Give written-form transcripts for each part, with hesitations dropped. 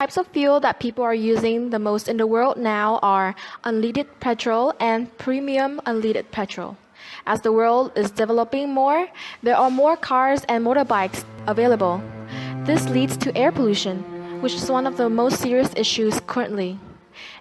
Types of fuel that people are using the most in the world now are unleaded petrol and premium unleaded petrol. As the world is developing more, there are more cars and motorbikes available. This leads to air pollution, which is one of the most serious issues currently.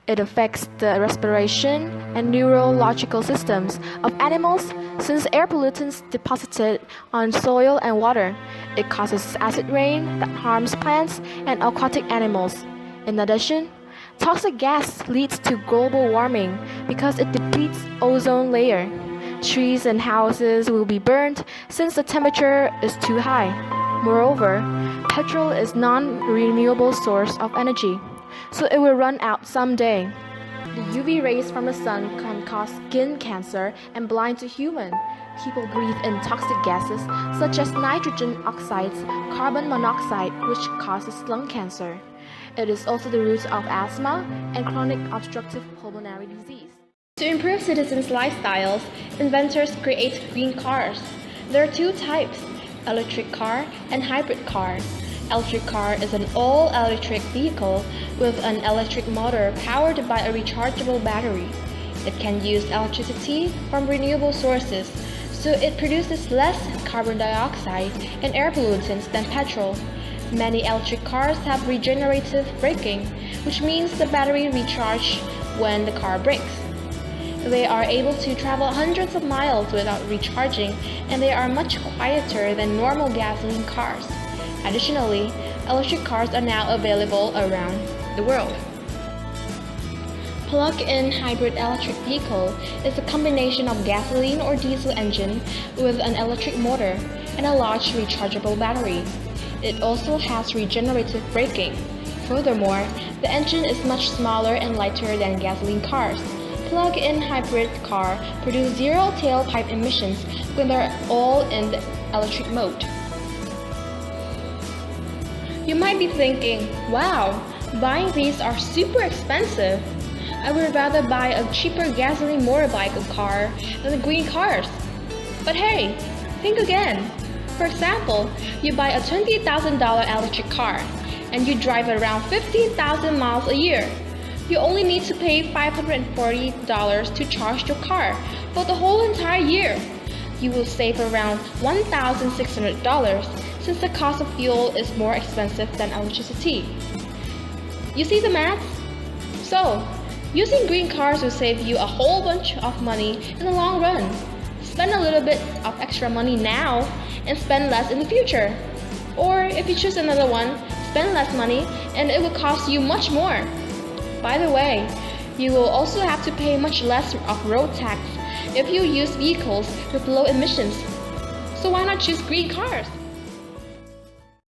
It affects the respiration and neurological systems of animals since air pollutants deposited on soil and water. It causes acid rain that harms plants and aquatic animals. In addition, toxic gas leads to global warming because it depletes ozone layer. Trees and houses will be burned since the temperature is too high. Moreover, petrol is non-renewable source of energy, so it will run out someday. The UV rays from the sun can cause skin cancer and blind to human. People breathe in toxic gases such as nitrogen oxides, carbon monoxide, which causes lung cancer. It is also the root of asthma and chronic obstructive pulmonary disease. To improve citizens' lifestyles, inventors create green cars. There are two types, electric car and hybrid car. Electric car is an all-electric vehicle with an electric motor powered by a rechargeable battery. It can use electricity from renewable sources, so it produces less carbon dioxide and air pollutants than petrol. Many electric cars have regenerative braking, which means the battery recharges when the car brakes. They are able to travel hundreds of miles without recharging, and they are much quieter than normal gasoline cars. Additionally, electric cars are now available around the world. Plug-in hybrid electric vehicle is a combination of gasoline or diesel engine with an electric motor and a large rechargeable battery. It also has regenerative braking. Furthermore, the engine is much smaller and lighter than gasoline cars. Plug-in hybrid cars produce zero tailpipe emissions when they're all in the electric mode. You might be thinking, wow, buying these are super expensive. I would rather buy a cheaper gasoline motorbike or car than the green cars. But hey, think again. For example, you buy a $20,000 electric car and you drive around 15,000 miles a year. You only need to pay $540 to charge your car for the whole entire year. You will save around $1,600 since the cost of fuel is more expensive than electricity. You see the math? So, using green cars will save you a whole bunch of money in the long run. Spend a little bit of extra money now and spend less in the future. Or if you choose another one, spend less money and it will cost you much more. By the way, you will also have to pay much less of road tax if you use vehicles with low emissions. So why not choose green cars?